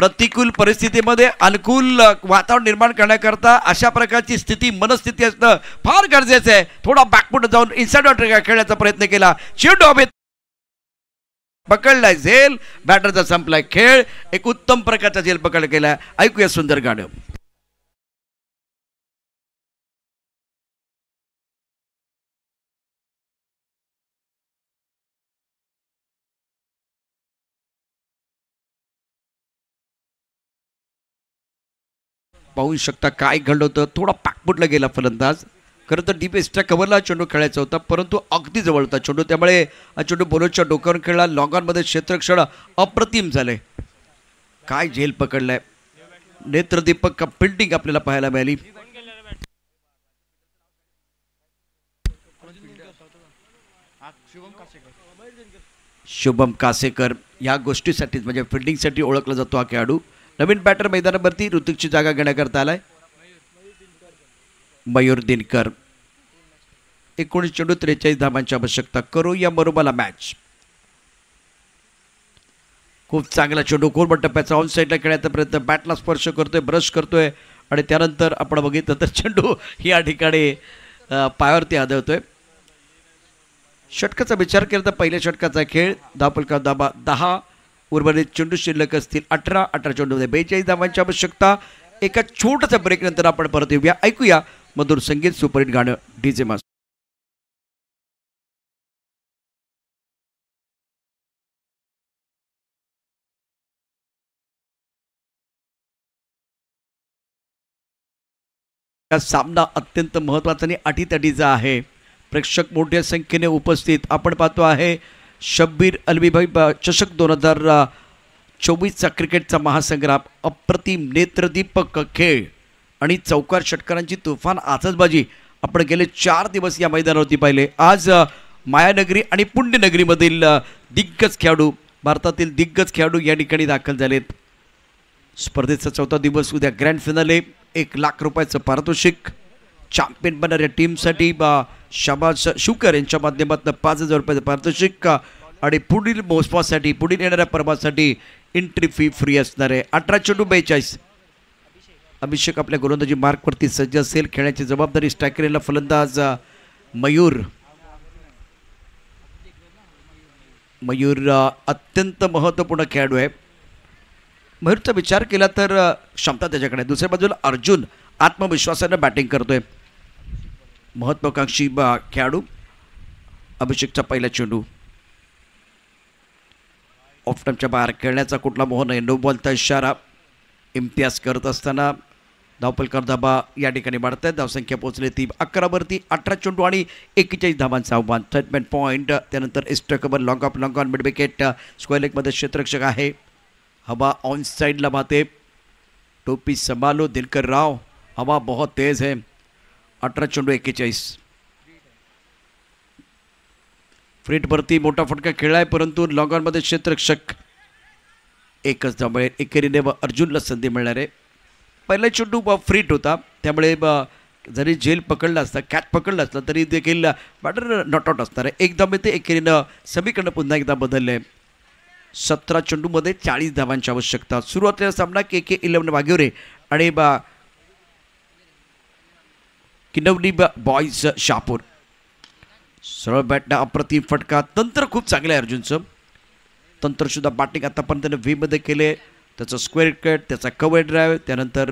B: प्रतिकूल परिस्थितीमध्ये अनुकूल वातावरण निर्माण करण्याकरता अशा प्रकारची स्थिती मनस्थिती असणं फार गरजेचं आहे. थोडा बॅकफुट जाऊन इनसाइड वॉटर खेळण्याचा प्रयत्न केला. चेंडू हवेत पकडलाय. झेल बॅटरचा संपलाय खेळ. एक उत्तम प्रकारचा झेल पकड केलाय. ऐकूया सुंदर गाणं. पाहू शकता काय घडलं होतं. थोडा पाकपुटला गेला फलंदाज. खरं तर डीप एस्ट्रा कव्हरला चेंडू खेळायचा होता परंतु अगदी जवळ होता चेंडू. त्यामुळे हा चेंडू बॉलरच्या डोक्यावर खेळला. लॉंगॉनमध्ये क्षेत्ररक्षण अप्रतिम झाले. काय झेल पकडलाय. नेत्रदीपक फिल्डिंग आपल्याला पाहायला मिळाली. शुभम कासेकर या गोष्टीसाठीच म्हणजे फिल्डिंगसाठी ओळखला जातो हा खेळाडू. नवीन बॅटर मैदानावरती ऋतिकची जागा घेण्याकरता आलाय. मयूर दिनकर. 19 चेंडू 43 धावांची आवश्यकता. करूया मरोबाला मॅच. खूप चांगला चेंडू कोलबट टप्प्याचा ऑन साईडला खेळायचा प्रयत्न. बॅटला स्पर्श करतोय ब्रश करतोय आणि त्यानंतर आपण बघितलं तर चेंडू या ठिकाणी पायावरती आदळतोय. षटकाचा विचार केला तर पहिल्या षटकाचा खेळ. धावफलका धाबा 10. उर्वरित चेंडू शिल्लक असतील 18 चेंडूमध्ये 42 धावांची आवश्यकता. एका छोट्याच्या ब्रेक नंतर आपण परत येऊया. ऐकूया मधुर संगीत सुपरहिट गाणं डीजे मास्टर. हा सामना अत्यंत महत्त्वाचा आणि अटीतटीचा आहे. प्रेक्षक मोठ्या संख्येने उपस्थित. आपण पाहतो आहे शब्बीर अलवीभाई चषक 2024चा क्रिकेटचा महासंग्राम. अप्रतिम नेत्रदीपक खेळ आणि चौकार षटकारांची तुफान आतषबाजी आपण गेले 4 दिवस या मैदानावरती पाहिले. आज मायानगरी आणि पुण्यनगरीमधील दिग्गज खेळाडू, भारतातील दिग्गज खेळाडू या ठिकाणी दाखल झालेत. स्पर्धेचा 4था दिवस. उद्या ग्रँड फिनाले. 1 लाख रुपयाचं पारितोषिक. चॅम्पियन बनणाऱ्या टीमसाठी शाबाज शुकर यांच्या माध्यमातून 5,000 रुपयाचं पारितोषिक आणि पुढील मोसमासाठी पुढील येणाऱ्या पर्वासाठी एंट्री फी फ्री असणार आहे. 18 चेंडू 42. अभिषेक आपल्या गोलंदाजी मार्कवरती सज्ज असेल. खेळण्याची जबाबदारी स्ट्रायकरला फलंदाज मयूर अत्यंत महत्त्वपूर्ण खेळाडू आहे. मयूरचा विचार केला तर क्षमता त्याच्याकडे. दुसऱ्या बाजूला अर्जुन आत्मविश्वासानं बॅटिंग करतोय. महत्वाकांक्षी खेळाडू. अभिषेकचा पहिला चेंडू ऑफ टाइमच्या बाहेर. खेळण्याचा कुठला मोह नाही. नो बॉलचा इशारा. इम्तियाज करत असताना धावफलकार धाबा या ठिकाणी वाढत आहेत. धावसंख्या पोहोचली ती 11 वरती. 18 चेंडू आणि 41 धावांचं आव्हान. Statement point. त्यानंतर extra cover long off long on mid wicket. Square लेगमध्ये क्षेत्ररक्षक आहे. हवा ऑन साइडला बाते. टोपी संभालो दिनकर राव. हवा बहुत तेज है. 18 चेंडू 41. फ्रीटवरती मोठा फटका खेळलाय परंतु लॉंग ऑनमध्ये क्षेत्ररक्षक एकच धाव. एकेरीने अर्जुनला संधी मिळणार आहे. पहिला चेंडू फ्रीट होता त्यामुळे जरी झेल पकडला असता कॅच पकडला असता तरी देखील बॅटर नॉट आउट असणार आहे. एक धाव येते. एकेरीनं समीकरण पुन्हा एकदा बदलले. 17 चेंडूमध्ये 40 धावांची आवश्यकता. सुरुवातीला सामना KK11 वाघेवरे आणि किनवली बॉईज शहापूर. सरळ बॅटनं अप्रतिम फटका. तंत्र खूप चांगलं आहे अर्जुनचं. तंत्रसुद्धा बॅटिंग आतापर्यंत व्हीमध्ये केले. त्याचं स्क्वेअर कट, त्याचा कव्हर ड्राईव्ह, त्यानंतर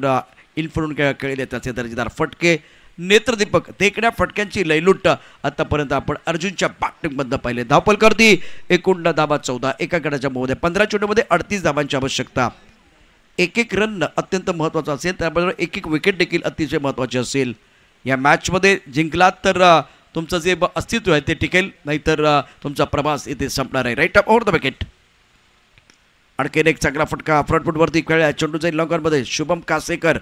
B: इनफिरून खेळले त्याचे दर्जेदार फटके. नेत्रदीपक देखण्या फटक्यांची लयलुट आतापर्यंत आपण अर्जुनच्या बॅटिंगमधनं पाहिले. धावफल करती 19 धावा 14. एका गडाच्या मोहमध्ये 15 चेंडूमध्ये 38 धावांची आवश्यकता. एक रन अत्यंत महत्त्वाचा असेल. त्याबरोबर एक विकेट देखील अतिशय महत्त्वाची असेल. या मॅचमध्ये जिंकलात तर तुमचं जे अस्तित्व आहे ते टिकेल. नाहीतर तुमचा प्रवास इथे संपणार आहे. Right up over the wicket. आणखीन एक चांगला फटका फ्रंटफुटवरती खेळला. चेंडू जाईल लॉंगॉनमध्ये. शुभम कासेकर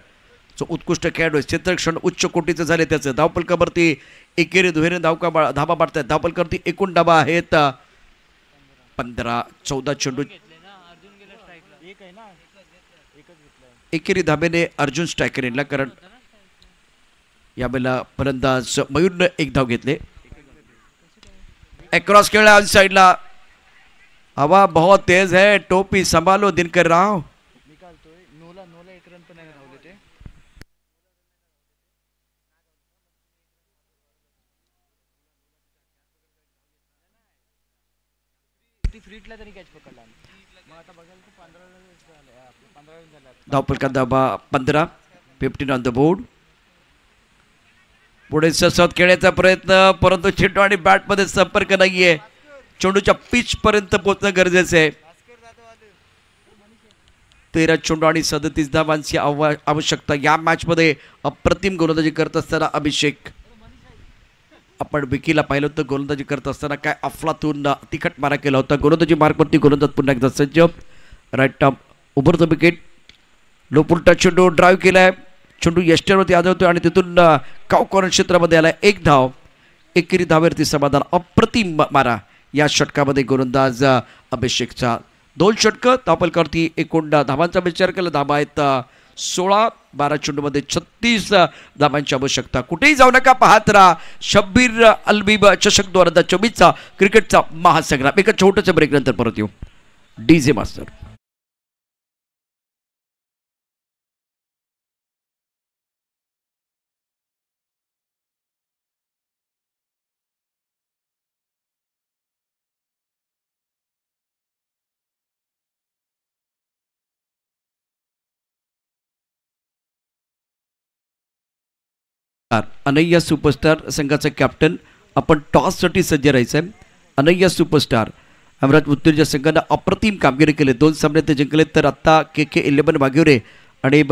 B: जो उत्कृष्ट खेळाडू आहे. क्षेत्ररक्षण उच्च कोटीचं झाले त्याचं. धावफलकावरती एकेरी दुहेरी धाबा पाडतात. धावफलकावरती एकूण धाबा आहेत 15. 14 चेंडू. एकेरी धाब्याने अर्जुन स्ट्रायकरला. कारण यावेळेला फलंदाज मयूरनं 1 धाव घेतले. अक्रॉस खेळला ऑन साइडला. हवा बहुत तेज है. टोपी संभालो दिनकर राव. धावपलका दाबा 15. 15 ऑन द बोर्ड. पुढे ससत खेळण्याचा प्रयत्न, परंतु चेंडू आणि बॅटमध्ये संपर्क नाहीये. चेंडूच्या पिच पर्यंत पोहोचणं गरजेचं आहे. 13 चेंडू आणि 37 धावांची आवश्यकता. या मॅच मध्ये अप्रतिम गोलंदाजी करत असताना अभिषेक, आपण विकीला पाहिलं होतं गोलंदाजी करत असताना काय अफलातून तिखट मारा केला होता. गोलंदाजी मार्कवरती गोलंदाज पुन्हा एकदा सज्ज. Right arm over the wicket. लो पुलटा चेंडू ड्राईव्ह केलाय. चेंडू यष्टीवरती आदळतोय आणि तिथून काव कॉर्नर क्षेत्रामध्ये आलाय. एक धाव. एकेरी धावेवरती समाधान. अप्रतिम मारा या षटकामध्ये गोलंदाज अभिषेकचा. 2 षटकं. धावपलकावरती एकूण धावांचा विचार केला. धावा आहेत 16. 12 चेंडूमध्ये 36 धावांची आवश्यकता. कुठेही जाऊ नका, पाहत राहा शब्बीर अलबीब चषक 2024चा क्रिकेटचा महासंग्राम. एका छोट्याच्या ब्रेक नंतर परत येऊ. DJ master. अनैया सुपरस्टार संघाचा कॅप्टन. आपण टॉससाठी सज्ज राहायचं आहे. अनैया सुपरस्टार अमराज उत्तरच्या संघानं अप्रतिम कामगिरी केली. 2 सामने ते जिंकले. तर आत्ता KK11 वाघेवरे आणि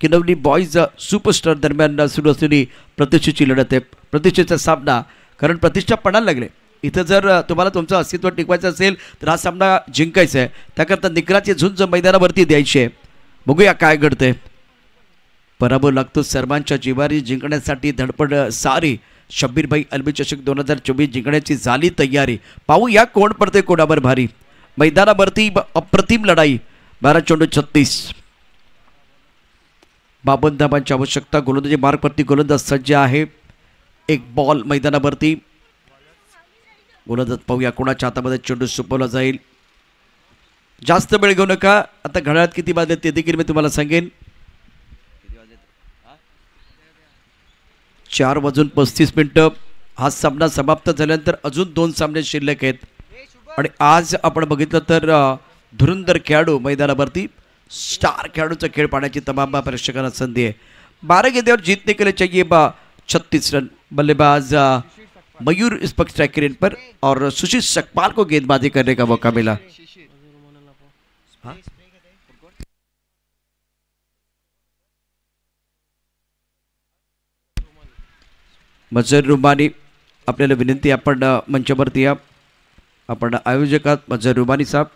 B: किनवली बॉईज सुपरस्टार दरम्यान सुरू असलेली प्रतिष्ठेची लढत आहे. प्रतिष्ठेचा सामना, कारण प्रतिष्ठा पणाला लागले. इथं जर तुम्हाला तुमचं अस्तित्व टिकवायचं असेल तर हा सामना जिंकायचा आहे. त्याकरता निकराची झुंज मैदानावरती द्यायची आहे. बघूया काय घडतंय. पराभव लागतो सर्वांच्या जिवारी. जिंकण्यासाठी धडपड सारी. शब्बीरभाई अलबी चषक 2024 जिंकण्याची झाली तयारी. पाहूया कोण पडते कोणावर भारी. मैदानावरती अप्रतिम लढाई. 12 चेंडू 36. 52 धावांची आवश्यकता. गोलंदाजी मार्कवरती गोलंदाज सज्ज आहे. एक बॉल मैदानावरती. गोलंदाज पाहूया कोणाच्या हातामध्ये चेंडू सुपवला जाईल. जास्त वेळ घेऊ नका. आता घड्याळात किती वाजले ते देखील मी तुम्हाला सांगेन. 4:35. हा सामना समाप्त झाल्यानंतर अजून 2 सामने शिल्लक आहेत. आणि आज आपण बघितलं तर धुरंधर खेळाडू मैदानावरती. स्टार खेळाडूचा खेळ पाहण्याची तमाम प्रेक्षकांना संधी आहे. 12 गेंद्यावर जीतने के लिए चाहिए 36 रन. बल्लेबाज मयूर इस पक्ष स्ट्राइक रेट पर और सुशील सकपाल को गेंदबाजी करने का मौका मिला. मजर रुमानी, आपल्याला विनंती, आपण मंचावरती या. आपण आयोजकात मजर रुमानी साहब.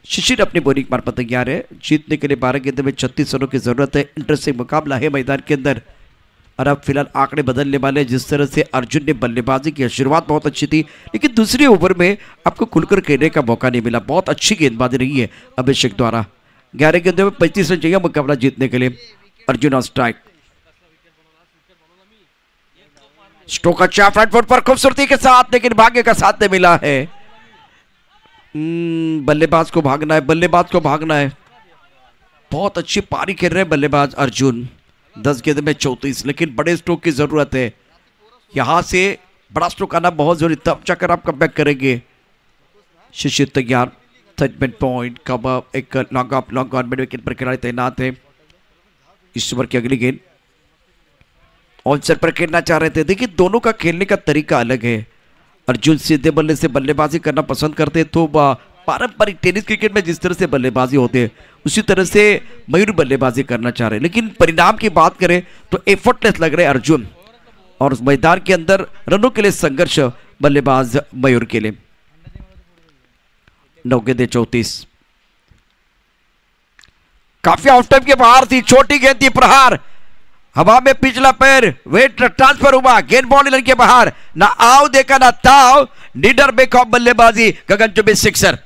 B: शिशिर अपनी बॉलिंग मार्फत तैयार है. जीतने के लिए 12 गेंदों में 36 रनों की जरूरत है. इंटरेस्टिंग मुकाबला है मैदान के अंदर. और अब फिलहाल आंकड़े बदलने वाले. जिस तरह से अर्जुन ने बल्लेबाजी की, शुरुआत बहुत अच्छी थी, लेकिन दूसरे ओवर में आपको खुलकर खेलने का मौका नहीं मिला. बहुत अच्छी गेंदबाजी रही है अभिषेक द्वारा. 11 गेंदों में 35 रन चाहिए मुकाबला जीतने के लिए. Arjun on strike. स्ट्रोक अच्छा फ्रंट फुट पर खूबसूरती के साथ, लेकिन भाग्य का साथ नहीं मिला है. बल्लेबाज को भागना है, बल्लेबाज को भागना है. बहुत अच्छी पारी खेल रहे हैं बल्लेबाज अर्जुन. 10 गेंद में 34, लेकिन बड़े स्ट्रोक की जरूरत है. यहां से बड़ा स्ट्रोक आना बहुत जरूरी, तब जाकर आप कमबैक करेंगे. शिशिर तैयार. थर्ड पॉइंट कब एक long off long on mid wicket पर खिलाड़ी तैनात है. इस ओवर की अगली गेंद ऑनसर पर खेलना चाह रहे थे. देखिए दोनों का खेलने का तरीका अलग है. अर्जुन सीधे बल्ले से बल्लेबाजी करना पसंद करते, तो पारंपरिक टेनिस क्रिकेट में जिस तरह से बल्लेबाजी होते हैं उसी तरह से मयूर बल्लेबाजी करना चाह रहे हैं. लेकिन परिणाम की बात करें तो एफर्टलेस लग रहे हैं अर्जुन. और उस मैदान के अंदर रनों के लिए संघर्ष बल्लेबाज मयूर के लिए. 9 गेंदें 34. काफी आउट टाइम के बाहर थी. छोटी गेंद थी, प्रहार हवा में पिछला पैर, वेट ट्रांसफर हुआ, गेंद बाउंड्री के बाहर. ना आओ देखा ना ताव. लीडर बेकॉफ बल्लेबाजी, गगन चुबे सिक्सर.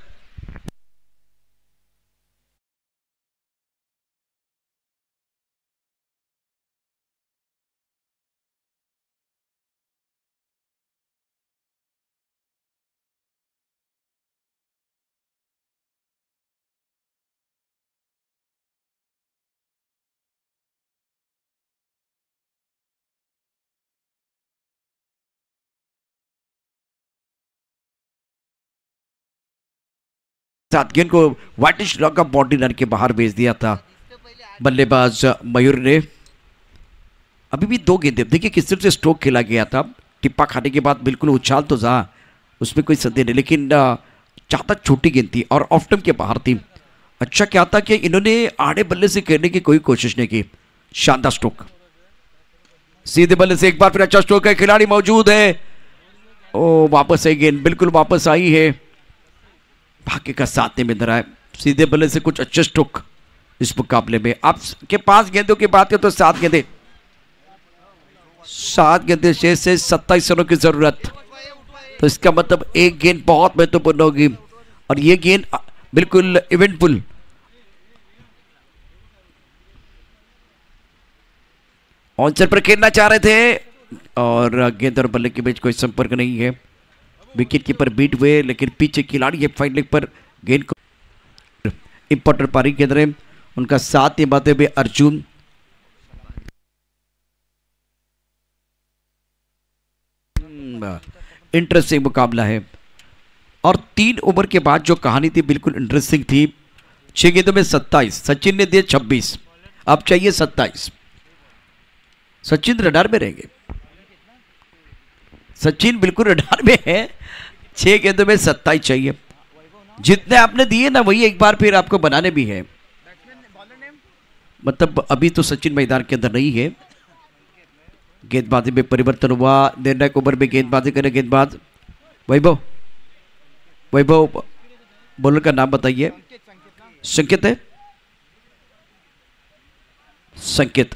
B: साथ गेंद को वाइटिश रंग का बाउंड्री लाइन के बाहर भेज दिया था बल्लेबाज मयूर ने। अभी भी 2 गेंदें, देखिए किस तरह से स्ट्रोक खेला गया था। टिप्पा खाने के बाद बिल्कुल उछाल तो था, उसमें कोई संदेह नहीं, लेकिन ज्यादा छोटी गेंद थी और ऑफ टर्म के बाहर थी। अच्छा क्या था कि इन्होंने आड़े बल्ले से खेलने की कोई कोशिश नहीं की। शानदार स्ट्रोक, सीधे बल्ले से एक बार फिर अच्छा स्ट्रोक है, खिलाड़ी मौजूद है। ओ वापस है गेंद, बिल्कुल वापस आई है, भाग्य का साथ नहीं मिल रहा है। सीधे बल्ले से कुछ अच्छे स्ट्रोक इस मुकाबले में। आपके 5 गेंदों की बात करें तो 7 गेंदें, 7 गेंदें शेष से 27 रनों की जरूरत। तो इसका मतलब एक गेंद बहुत महत्वपूर्ण होगी और ये गेंद बिल्कुल इवेंटफुल। ऑनसेट पर खेलना चाह रहे थे और गेंद और बल्ले के बीच कोई संपर्क नहीं है। विकेट कीपर बीट हुए, लेकिन पीछे खिलाड़ी है फाइन लेग पर गेंद को इंपॉर्टेंट पारी के अंदर उनका साथ निभाते हुए अर्जुन। इंटरेस्टिंग मुकाबला है और 3 ओवर के बाद जो कहानी थी बिल्कुल इंटरेस्टिंग थी। 6 गेंदों में 27, सचिन ने दिए 26, अब चाहिए 27। सचिन रडार में रहेंगे, सचिन बिल्कुल रडार में है। 6 गेंदों में 27 चाहिए, जितने आपने दिए ना वही एक बार फिर आपको बनाने भी है। मतलब अभी तो सचिन मैदान के अंदर नहीं है। गेंदबाजी में परिवर्तन हुआ, निर्णायक ओवर में गेंदबाजी करे गेंदबाज वैभव। वैभव बॉलर का नाम बताइए। संकेत है, संकेत,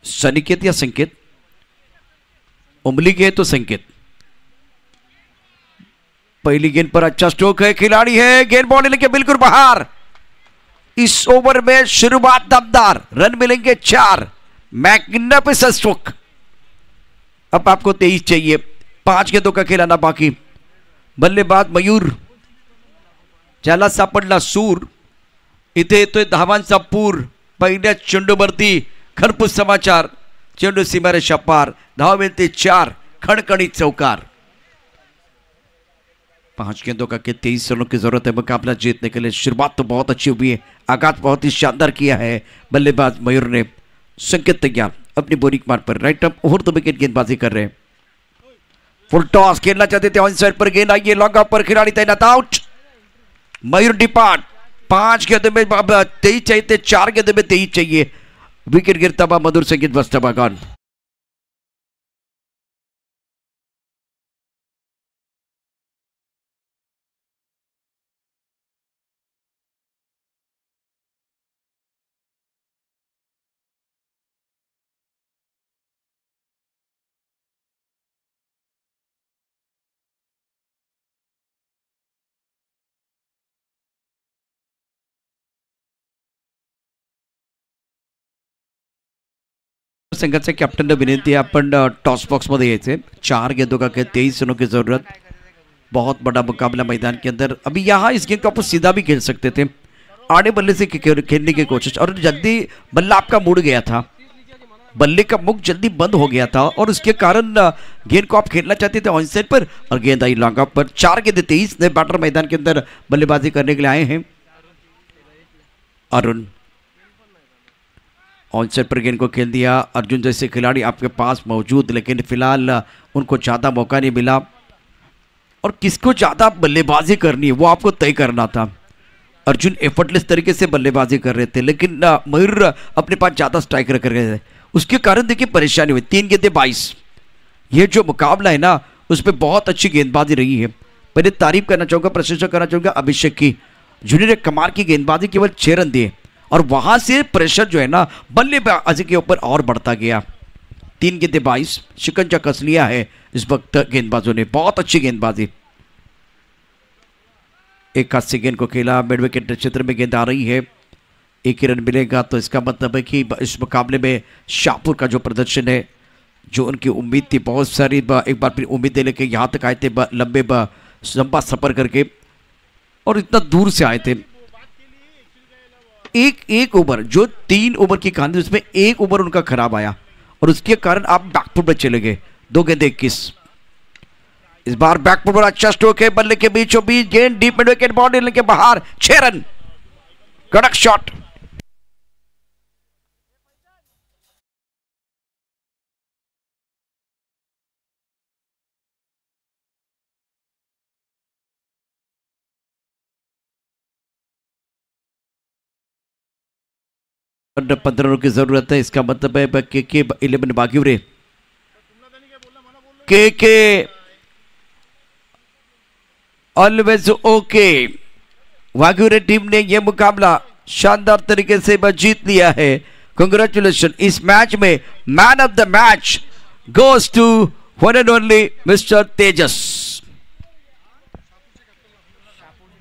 B: सनिकेत या संकेत, उंगली के तो संकेत। पहली गेंद पर अच्छा स्ट्रोक है, खिलाड़ी है, गेंद बॉल लेके बिल्कुल बाहर। इस ओवर में शुरुआत दमदार, रन मिलेंगे 4। Magnificent stroke. अब आपको 23 चाहिए, 5 गेंदों का खिलाना बाकी। बल्लेबाज मयूर, ज्याला सापडला सूर, इथे येतोय धावांचा पूर। पहिल्या चेंडूवरती खरपूस समाचार, चेंडू सीमारेषा पार, धाव मिळते 4, खणखणीत चौकार। 5 गेंदों का के 23 रनों की जरूरत है मुकाबला जीतने के लिए। शुरुआत तो बहुत अच्छी हुई है, आगाज बहुत ही शानदार किया है बल्लेबाज मयूर ने। संकेत तैयार अपनी बोरिंग मार्ग पर, राइट अप ओवर द विकेट गेंदबाजी कर रहे हैं। फुल टॉस खेलना चाहते थे, ऑन साइड पर गेंद आई है, लॉन्ग ऑफ पर खिलाड़ी तैनात, आउट। मयूर डिपार्ट। 5 गेंदों में 23 चाहिए थे, 4 गेंदों में 23 चाहिए। विकेट गिरता हुआ मधुर संगीत बजता हुआ गान। संघाचे कॅप्टनला विनंती है अपन टॉस बॉक्स मध्ये यायचे। 4 गेंदों का खेल, 23 रनों की जरूरत। बहुत बड़ा मुकाबला मैदान के अंदर। अभी यहाँ इस गेंद को आप सीधा भी खेल सकते थे, आड़े बल्ले से खेलने की कोशिश, और जल्दी बल्ला आपका मुड़ गया था, बल्ले का मुख जल्दी बंद हो गया था और उसके कारण गेंद को आप खेलना चाहते थे ऑन साइड पर और गेंद आई लॉन्ग ऑफ पर। 4 गेंद 23 नए बैटर मैदान के अंदर बल्लेबाजी करने के लिए आए हैं। अरुण ऑन साइड पर गेंद को खेल दिया। अर्जुन जैसे खिलाड़ी आपके पास मौजूद, लेकिन फिलहाल उनको ज़्यादा मौका नहीं मिला और किसको ज़्यादा बल्लेबाजी करनी है वो आपको तय करना था। अर्जुन एफर्टलेस तरीके से बल्लेबाजी कर रहे थे, लेकिन मयूर अपने पास ज़्यादा स्ट्राइकर कर रहे थे, उसके कारण देखिए परेशानी हुई। 3 गेंदें 22। ये जो मुकाबला है ना उसमें बहुत अच्छी गेंदबाजी रही है। पहले तारीफ करना चाहूँगा, प्रशंसा करना चाहूँगा अभिषेक की, जिन्होंने कमाल की गेंदबाजी, केवल 6 रन दिए और वहां से प्रेशर जो है ना बल्लेबाजी के ऊपर और बढ़ता गया। 3 गेंदें 22, शिकंजा कस लिया है इस वक्त गेंदबाजों ने, बहुत अच्छी गेंदबाजी। एक हाथ से गेंद को खेला, मिड विकेट क्षेत्र में गेंद आ रही है, 1 ही रन मिलेगा। तो इसका मतलब है कि इस मुकाबले में शाहपुर का जो प्रदर्शन है, जो उनकी उम्मीद थी, बहुत सारी एक बार फिर उम्मीदें लेके यहाँ तक आए थे, लंबा सफर करके और इतना दूर से आए थे। एक ओवर, जो 3 ओवर की कहानी थी उसमें 1 ओवर उनका खराब आया और उसके कारण आप बैकफुट पर चले गए। 2 गेंद 21। इस बार बैकफुट पर अच्छा स्ट्रोक है, बल्ले के बीचों बीच गेंद डीप मिड विकेट बाउंड्री के बाहर, 6 रन, कड़क शॉट। अंडर 15 रन की जरूरत है, इसका मतलब है के 11 बागीवरे, के ऑलवेज ओके। वागीवरे टीम ने यह मुकाबला शानदार तरीके से जीत लिया है, कांग्रेचुलेशन। इस मैच में man of the match goes to one and only mister Tejas.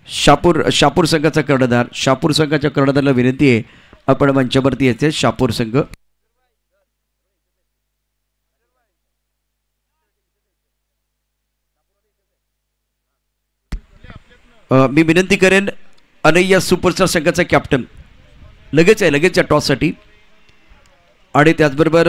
B: Shapur संघाचा कर्णधार, शापूर संघाच्या कर्णधाराला विनंती आहे आपण मंचावरती यायचे। शापूर संघ मी विनंती करेन अनैया सुपरस्टार संघाचा कॅप्टन लगेच आहे, लगेच टॉससाठी, आणि त्याचबरोबर